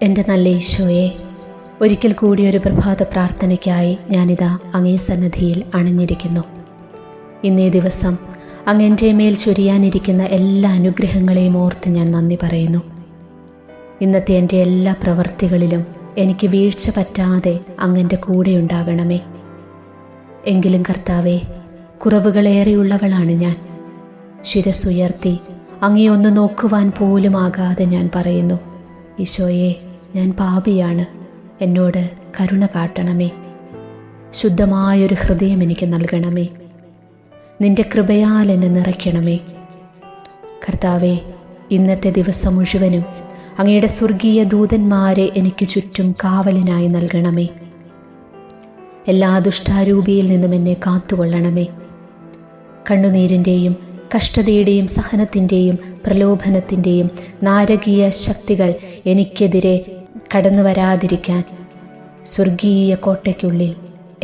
എൻ്റെ നല്ല ഈശോയെ, ഒരിക്കൽ കൂടി ഒരു പ്രഭാത പ്രാർത്ഥനയ്ക്കായി ഞാനിതാ അങ്ങേ സന്നിധിയിൽ അണഞ്ഞിരിക്കുന്നു. ഇന്നേ ദിവസം അങ്ങ് എൻ്റെ മേൽ ചൊരിയാനിരിക്കുന്ന എല്ലാ അനുഗ്രഹങ്ങളെയും ഓർത്ത് ഞാൻ നന്ദി പറയുന്നു. ഇന്നത്തെ എൻ്റെ എല്ലാ പ്രവൃത്തികളിലും എനിക്ക് വീഴ്ച പറ്റാതെ അങ്ങ് എൻ്റെ കൂടെയുണ്ടാകണമേ. എങ്കിലും കർത്താവേ, കുറവുകളേറെയുള്ളവളാണ് ഞാൻ. ശിരസ്സുയർത്തി അങ്ങേ ഒന്ന് നോക്കുവാൻ പോലും ആകാതെ ഞാൻ പറയുന്നു, ഈശോയെ, ഞാൻ പാപിയാണ്, എന്നോട് കരുണ കാട്ടണമേ. ശുദ്ധമായൊരു ഹൃദയം എനിക്ക് നൽകണമേ. നിന്റെ കൃപയാൽ എന്നെ നിറയ്ക്കണമേ. കർത്താവേ, ഇന്നത്തെ ദിവസം മുഴുവനും അങ്ങയുടെ സ്വർഗീയ ദൂതന്മാരെ എനിക്ക് ചുറ്റും കാവലിനായി നൽകണമേ. എല്ലാ ദുഷ്ടാരൂപിയിൽ നിന്നും എന്നെ കാത്തുകൊള്ളണമേ. കണ്ണുനീരിൻ്റെയും കഷ്ടതയുടെയും സഹനത്തിൻ്റെയും പ്രലോഭനത്തിൻ്റെയും നാരകീയ ശക്തികൾ എനിക്കെതിരെ കടന്നു വരാതിരിക്കാൻ സ്വർഗീയ കോട്ടയ്ക്കുള്ളിൽ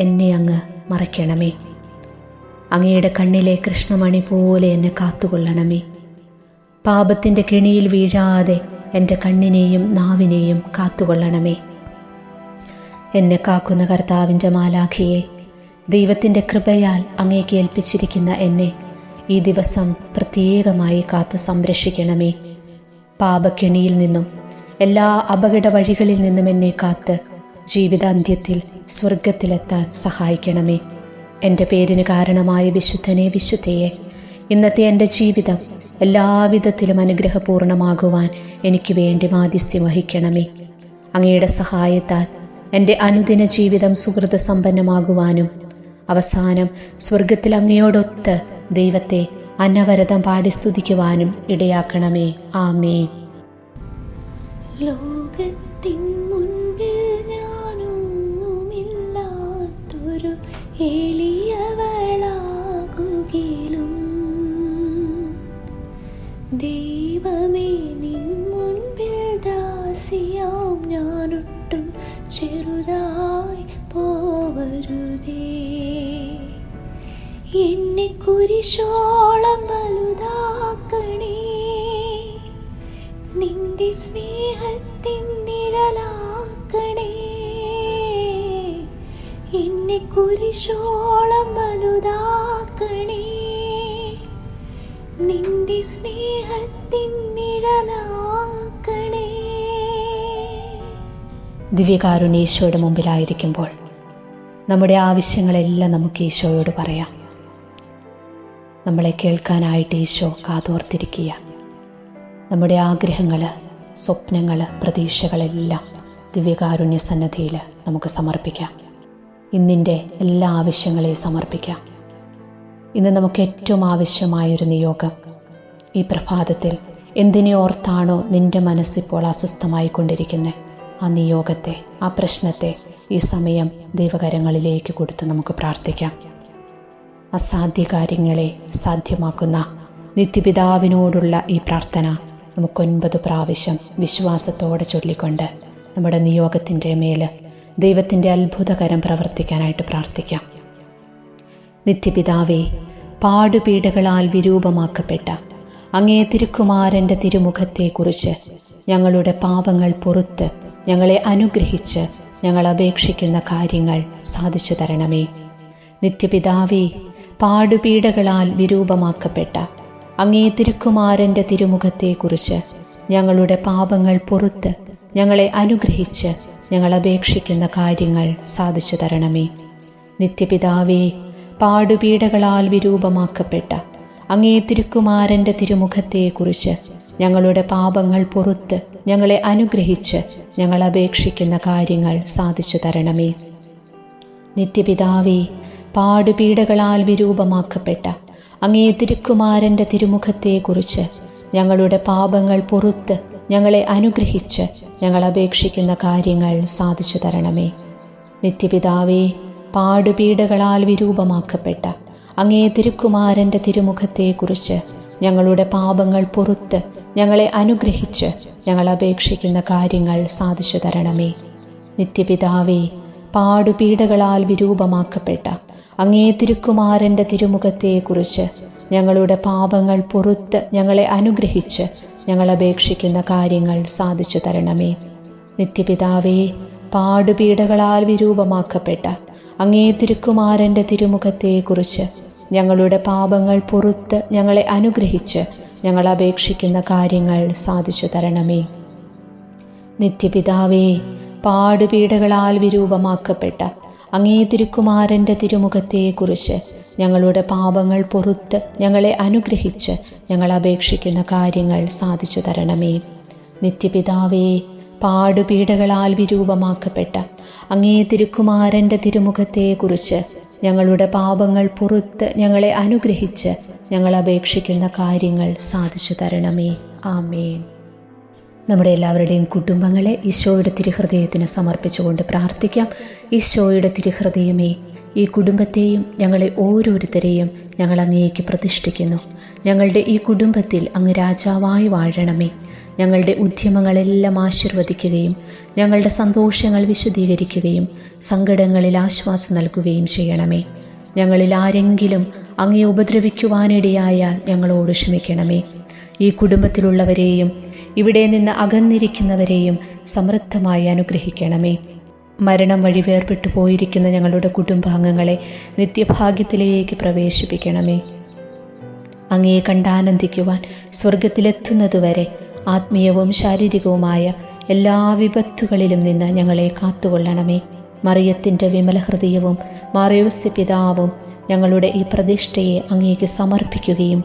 എന്നെ അങ്ങ് മറയ്ക്കണമേ. അങ്ങയുടെ കണ്ണിലെ കൃഷ്ണമണി പോലെ എന്നെ കാത്തുകൊള്ളണമേ. പാപത്തിൻ്റെ കെണിയിൽ വീഴാതെ എൻ്റെ കണ്ണിനെയും നാവിനെയും കാത്തുകൊള്ളണമേ. എന്നെ കാക്കുന്ന കർത്താവിൻ്റെ മാലാഖിയെ, ദൈവത്തിൻ്റെ കൃപയാൽ അങ്ങേക്ക് ഏൽപ്പിച്ചിരിക്കുന്ന എന്നെ ഈ ദിവസം പ്രത്യേകമായി കാത്തു സംരക്ഷിക്കണമേ. പാപക്കെണിയിൽ നിന്നും എല്ലാ അപകട വഴികളിൽ നിന്നും എന്നെ കാത്ത് ജീവിതാന്ത്യത്തിൽ സ്വർഗത്തിലെത്താൻ സഹായിക്കണമേ. എൻ്റെ പേരിന് കാരണമായ വിശുദ്ധനെ, വിശുദ്ധയെ, ഇന്നത്തെ എൻ്റെ ജീവിതം എല്ലാവിധത്തിലും അനുഗ്രഹപൂർണമാകുവാൻ എനിക്ക് വേണ്ടി മാധ്യസ്ഥ്യം വഹിക്കണമേ. അങ്ങയുടെ സഹായത്താൽ എൻ്റെ അനുദിന ജീവിതം സുഹൃത സമ്പന്നമാകുവാനും അവസാനം സ്വർഗത്തിൽ അങ്ങയോടൊത്ത് ദൈവത്തെ അനവരതം പാടി സ്തുതിക്കുവാനും ഇടയാക്കണമേ. ആമേൻ. ലോകത്തിൻ മുൻപിൽ ഞാനൊന്നുമില്ലാത്തൊരു എളിയവളാകുകിലും ദൈവമേ, നിൻ മുൻപിൽ ദാസിയാം ഞാനൊട്ടും ചെറുതായി പോവരുതേ. എന്നെ കുരിശോളം വലുതാക്കണേ, നിന്റെ സ്നേഹത്തിൻ നിഴലാക്കണേ. എന്നെ കുരിശോളം വലുതാക്കണേ, നിന്റെ സ്നേഹത്തിൻ നിഴലാക്കണേ. ദിവ്യകാരുണ്യേശോയുടെ മുമ്പിലായിരിക്കുമ്പോൾ നമ്മുടെ ആവശ്യങ്ങളെല്ലാം നമുക്ക് ഈശോയോട് പറയാം. നമ്മളെ കേൾക്കാനായിട്ട് ഈശോ കാതോർത്തിരിക്കുക. നമ്മുടെ ആഗ്രഹങ്ങൾ, സ്വപ്നങ്ങൾ, പ്രതീക്ഷകളെല്ലാം ദിവ്യകാരുണ്യ സന്നദ്ധിയിൽ നമുക്ക് സമർപ്പിക്കാം. ഇന്നിൻ്റെ എല്ലാ ആവശ്യങ്ങളെയും സമർപ്പിക്കാം. ഇന്ന് നമുക്ക് ഏറ്റവും ആവശ്യമായൊരു നിയോഗം, ഈ പ്രഭാതത്തിൽ എന്തിനെ ഓർത്താണോ നിൻ്റെ മനസ്സിപ്പോൾ അസ്വസ്ഥമായിക്കൊണ്ടിരിക്കുന്നത്, ആ നിയോഗത്തെ, ആ പ്രശ്നത്തെ ഈ സമയം ദൈവകരങ്ങളിലേക്ക് കൊടുത്ത് നമുക്ക് പ്രാർത്ഥിക്കാം. അസാധ്യ കാര്യങ്ങളെ സാധ്യമാക്കുന്ന നിത്യപിതാവിനോടുള്ള ഈ പ്രാർത്ഥന നമുക്ക് 9 പ്രാവശ്യം വിശ്വാസത്തോടെ ചൊല്ലിക്കൊണ്ട് നമ്മുടെ നിയോഗത്തിൻ്റെ മേൽ ദൈവത്തിൻ്റെ അത്ഭുതകരം പ്രവർത്തിക്കാനായിട്ട് പ്രാർത്ഥിക്കാം. നിത്യപിതാവേ, പാടുപീഡകളാൽ വിരൂപമാക്കപ്പെട്ട അങ്ങേ തിരുക്കുമാരൻ്റെ തിരുമുഖത്തെക്കുറിച്ച് ഞങ്ങളുടെ പാപങ്ങൾ പൊറുത്ത് ഞങ്ങളെ അനുഗ്രഹിച്ച് ഞങ്ങൾ അപേക്ഷിക്കുന്ന കാര്യങ്ങൾ സാധിച്ചു തരണമേ. നിത്യപിതാവേ, പാടുപീഡകളാൽ വിരൂപമാക്കപ്പെട്ട അങ്ങേ തിരുക്കുമാരൻ്റെ തിരുമുഖത്തെക്കുറിച്ച് ഞങ്ങളുടെ പാപങ്ങൾ പൊറുത്ത് ഞങ്ങളെ അനുഗ്രഹിച്ച് ഞങ്ങൾ അപേക്ഷിക്കുന്ന കാര്യങ്ങൾ സാധിച്ചു തരണമേ. നിത്യപിതാവേ, പാടുപീഡകളാൽ വിരൂപമാക്കപ്പെട്ട അങ്ങേ തിരുക്കുമാരൻ്റെ തിരുമുഖത്തെക്കുറിച്ച് ഞങ്ങളുടെ പാപങ്ങൾ പൊറുത്ത് ഞങ്ങളെ അനുഗ്രഹിച്ച് ഞങ്ങൾ അപേക്ഷിക്കുന്ന കാര്യങ്ങൾ സാധിച്ചു തരണമേ. നിത്യപിതാവേ, പാടുപീഡകളാൽ വിരൂപമാക്കപ്പെട്ട അങ്ങേ തിരുക്കുമാരൻ്റെ തിരുമുഖത്തെക്കുറിച്ച് ഞങ്ങളുടെ പാപങ്ങൾ പൊറുത്ത് ഞങ്ങളെ അനുഗ്രഹിച്ച് ഞങ്ങൾ അപേക്ഷിക്കുന്ന കാര്യങ്ങൾ സാധിച്ചു തരണമേ. നിത്യപിതാവേ, പാടുപീഡകളാൽ വിരൂപമാക്കപ്പെട്ട അങ്ങേ തിരുക്കുമാരൻ്റെ തിരുമുഖത്തെക്കുറിച്ച് ഞങ്ങളുടെ പാപങ്ങൾ പൊറുത്ത് ഞങ്ങളെ അനുഗ്രഹിച്ച് ഞങ്ങൾ അപേക്ഷിക്കുന്ന കാര്യങ്ങൾ സാധിച്ചു തരണമേ. നിത്യപിതാവേ, പാടുപീഡകളാൽ വിരൂപമാക്കപ്പെട്ട അങ്ങേ തിരുക്കുമാരൻ്റെ തിരുമുഖത്തെക്കുറിച്ച് ഞങ്ങളുടെ പാപങ്ങൾ പൊറുത്ത് ഞങ്ങളെ അനുഗ്രഹിച്ച് ഞങ്ങൾ അപേക്ഷിക്കുന്ന കാര്യങ്ങൾ സാധിച്ചു തരണമേ. നിത്യപിതാവേ, പാടുപീഡകളാൽ വിരൂപമാക്കപ്പെട്ട അങ്ങേ തിരുക്കുമാരൻ്റെ തിരുമുഖത്തെക്കുറിച്ച് ഞങ്ങളുടെ പാപങ്ങൾ പൊറുത്ത് ഞങ്ങളെ അനുഗ്രഹിച്ച് ഞങ്ങൾ അപേക്ഷിക്കുന്ന കാര്യങ്ങൾ സാധിച്ചു തരണമേ. നിത്യപിതാവേ, പാടുപീഡകളാൽ വിരൂപമാക്കപ്പെട്ട അങ്ങേ തിരുക്കുമാരൻ്റെ തിരുമുഖത്തെക്കുറിച്ച് ഞങ്ങളുടെ പാപങ്ങൾ പൊറുത്ത് ഞങ്ങളെ അനുഗ്രഹിച്ച് ഞങ്ങൾ അപേക്ഷിക്കുന്ന കാര്യങ്ങൾ സാധിച്ചു തരണമേ. നിത്യപിതാവേ, പാടുപീഡകളാൽ വിരൂപമാക്കപ്പെട്ട അങ്ങേ തിരുക്കുമാരൻ്റെ തിരുമുഖത്തെക്കുറിച്ച് ഞങ്ങളുടെ പാപങ്ങൾ പൊറുത്ത് ഞങ്ങളെ അനുഗ്രഹിച്ച് ഞങ്ങൾ അപേക്ഷിക്കുന്ന കാര്യങ്ങൾ സാധിച്ചു തരണമേ. ആമേൻ. നമ്മുടെ എല്ലാവരുടെയും കുടുംബങ്ങളെ ഈശോയുടെ തിരുഹൃദയത്തിന് സമർപ്പിച്ചുകൊണ്ട് പ്രാർത്ഥിക്കാം. ഈശോയുടെ തിരുഹൃദയമേ, ഈ കുടുംബത്തെയും ഞങ്ങളെ ഓരോരുത്തരെയും ഞങ്ങൾ അങ്ങേക്ക് പ്രതിഷ്ഠിക്കുന്നു. ഞങ്ങളുടെ ഈ കുടുംബത്തിൽ അങ്ങ് രാജാവായി വാഴണമേ. ഞങ്ങളുടെ ഉദ്യമങ്ങളെല്ലാം ആശീർവദിക്കുകയും ഞങ്ങളുടെ സന്തോഷങ്ങൾ വിശദീകരിക്കുകയും സങ്കടങ്ങളിൽ ആശ്വാസം നൽകുകയും ചെയ്യണമേ. ഞങ്ങളിൽ ആരെങ്കിലും അങ്ങേ ഉപദ്രവിക്കുവാനിടയായാൽ ഞങ്ങളോട് ക്ഷമിക്കണമേ. ഈ കുടുംബത്തിലുള്ളവരെയും ഇവിടെ നിന്ന് അകന്നിരിക്കുന്നവരെയും സമൃദ്ധമായി അനുഗ്രഹിക്കണമേ. മരണം വഴി വേർപെട്ടു പോയിരിക്കുന്ന ഞങ്ങളുടെ കുടുംബാംഗങ്ങളെ നിത്യഭാഗ്യത്തിലേക്ക് പ്രവേശിപ്പിക്കണമേ. അങ്ങയെ കണ്ടാനന്ദിക്കുവാൻ സ്വർഗത്തിലെത്തുന്നതുവരെ ആത്മീയവും ശാരീരികവുമായ എല്ലാ വിപത്തുകളിലും നിന്ന് ഞങ്ങളെ കാത്തുകൊള്ളണമേ. മറിയത്തിൻ്റെ വിമല ഹൃദയവും മാറിയോസ് പിതാവും ഞങ്ങളുടെ ഈ പ്രതിഷ്ഠയെ അങ്ങേക്ക് സമർപ്പിക്കുകയും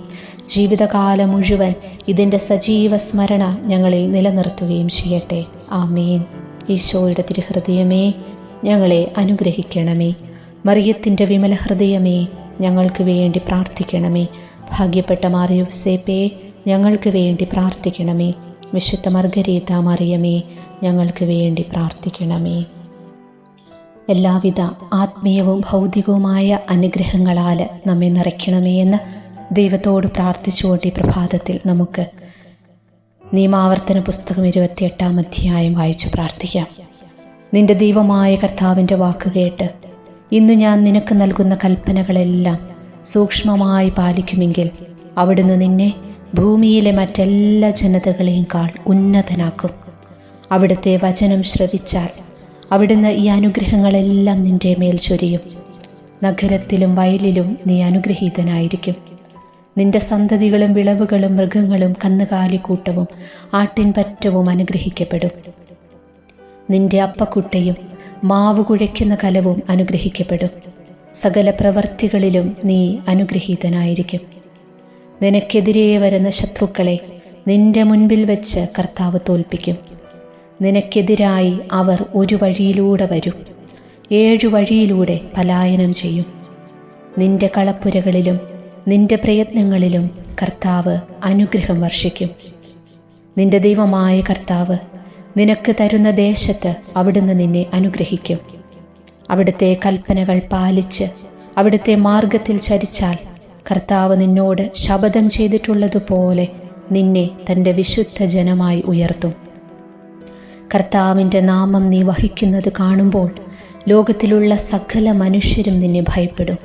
ജീവിതകാലം മുഴുവൻ ഇതിൻ്റെ സജീവ സ്മരണ ഞങ്ങളിൽ നിലനിർത്തുകയും ചെയ്യട്ടെ. ആമേൻ. ഈശോയുടെ തിരുഹൃദയമേ, ഞങ്ങളെ അനുഗ്രഹിക്കണമേ. മറിയത്തിൻ്റെ വിമല ഹൃദയമേ, ഞങ്ങൾക്ക് വേണ്ടി പ്രാർത്ഥിക്കണമേ. ഭാഗ്യപ്പെട്ട മാറിയോസേപ്പേ, ഞങ്ങൾക്ക് വേണ്ടി പ്രാർത്ഥിക്കണമേ. വിശുദ്ധ മർഗരീത മറിയമേ, ഞങ്ങൾക്ക് വേണ്ടി പ്രാർത്ഥിക്കണമേ. എല്ലാവിധ ആത്മീയവും ഭൗതികവുമായ അനുഗ്രഹങ്ങളാൽ നമ്മെ നിറയ്ക്കണമേ എന്ന് ദൈവത്തോട് പ്രാർത്ഥിച്ചുകൊണ്ട് ഈ പ്രഭാതത്തിൽ നമുക്ക് നിയമാവർത്തന പുസ്തകം 28-ാം അധ്യായം വായിച്ചു പ്രാർത്ഥിക്കാം. നിന്റെ ദൈവമായ കർത്താവിൻ്റെ വാക്കുകേട്ട് ഇന്ന് ഞാൻ നിനക്ക് നൽകുന്ന കൽപ്പനകളെല്ലാം സൂക്ഷ്മമായി പാലിക്കുമെങ്കിൽ അവിടുന്ന് നിന്നെ ഭൂമിയിലെ മറ്റെല്ലാ ജനതകളെക്കാൾ ഉന്നതനാക്കും. അവിടുത്തെ വചനം ശ്രവിച്ചാൽ അവിടുന്ന് ഈ അനുഗ്രഹങ്ങളെല്ലാം നിന്റെ മേൽ ചൊരിയും. നഗരത്തിലും വയലിലും നീ അനുഗ്രഹീതനായിരിക്കും. നിന്റെ സന്തതികളും വിളവുകളും മൃഗങ്ങളും കന്നുകാലിക്കൂട്ടവും ആട്ടിൻപറ്റവും അനുഗ്രഹിക്കപ്പെടും. നിന്റെ അപ്പക്കുട്ടയും മാവ് കുഴയ്ക്കുന്ന കലവും അനുഗ്രഹിക്കപ്പെടും. സകല പ്രവർത്തികളിലും നീ അനുഗ്രഹീതനായിരിക്കും. നിനക്കെതിരെ വരുന്ന ശത്രുക്കളെ നിന്റെ മുൻപിൽ വെച്ച് കർത്താവ് തോൽപ്പിക്കും. നിനക്കെതിരായി അവർ ഒരു വഴിയിലൂടെ വരും, 7 വഴിയിലൂടെ പലായനം ചെയ്യും. നിന്റെ കളപ്പുരകളിലും നിന്റെ പ്രയത്നങ്ങളിലും കർത്താവ് അനുഗ്രഹം വർഷിക്കും. നിന്റെ ദൈവമായ കർത്താവ് നിനക്ക് തരുന്ന ദേശത്ത് അവിടുന്ന് നിന്നെ അനുഗ്രഹിക്കും. അവിടുത്തെ കൽപ്പനകൾ പാലിച്ച് അവിടുത്തെ മാർഗത്തിൽ ചരിച്ചാൽ കർത്താവ് നിന്നോട് ശപഥം ചെയ്തിട്ടുള്ളതുപോലെ നിന്നെ തൻ്റെ വിശുദ്ധ ജനമായി ഉയർത്തും. കർത്താവിൻ്റെ നാമം നീ വഹിക്കുന്നത് കാണുമ്പോൾ ലോകത്തിലുള്ള സകല മനുഷ്യരും നിന്നെ ഭയപ്പെടും.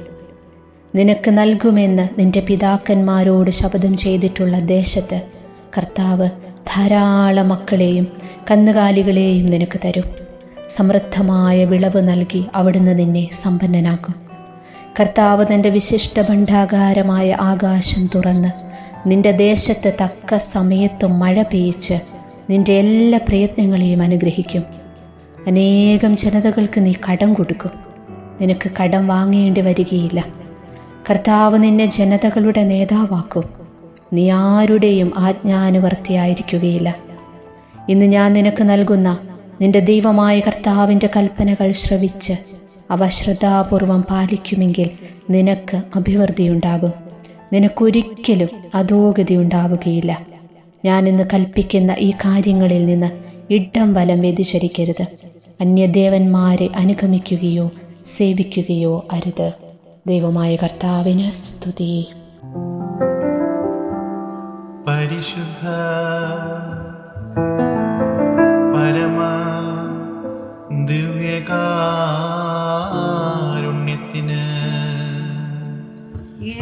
നിനക്ക് നൽകുമെന്ന് നിന്റെ പിതാക്കന്മാരോട് ശപഥം ചെയ്തിട്ടുള്ള ദേശത്ത് കർത്താവ് ധാരാളം മക്കളെയും കന്നുകാലികളെയും നിനക്ക് തരും. സമൃദ്ധമായ വിളവ് നൽകി അവിടുന്ന് നിന്നെ സമ്പന്നനാക്കും. കർത്താവ് തൻ്റെ വിശിഷ്ട ഭണ്ഡാകാരമായ ആകാശം തുറന്ന് നിന്റെ ദേശത്ത് തക്ക സമയത്തും മഴ പെയ്ച്ച് നിന്റെ എല്ലാ പ്രയത്നങ്ങളെയും അനുഗ്രഹിക്കും. അനേകം ജനതകൾക്ക് നീ കടം കൊടുക്കും, നിനക്ക് കടം വാങ്ങേണ്ടി വരികയില്ല. കർത്താവ് നിന്നെ ജനതകളുടെ നേതാവാക്കും, നീ ആരുടെയും ആജ്ഞാനുവർത്തിയായിരിക്കുകയില്ല. ഇന്ന് ഞാൻ നിനക്ക് നൽകുന്ന നിന്റെ ദൈവമായ കർത്താവിൻ്റെ കൽപ്പനകൾ ശ്രവിച്ച് അവ ശ്രദ്ധാപൂർവം പാലിക്കുമെങ്കിൽ നിനക്ക് അഭിവൃദ്ധിയുണ്ടാകും, നിനക്കൊരിക്കലും അധോഗതി ഉണ്ടാവുകയില്ല. ഞാൻ ഇന്ന് കൽപ്പിക്കുന്ന ഈ കാര്യങ്ങളിൽ നിന്ന് ഇടം വലം വ്യതിചരിക്കരുത്. അന്യദേവന്മാരെ അനുഗമിക്കുകയോ സേവിക്കുകയോ അരുത്. ദൈവമായ കർത്താവിന് സ്തുതി. പരിശുദ്ധ പരമ ദിവ്യകാരുണ്യത്തിന്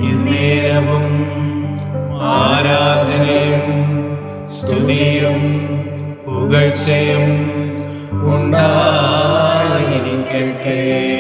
എന്നേരവും ആരാധനയും സ്തുതിയും പുകഴ്ചയും ഉണ്ടായിരിക്കട്ടെ.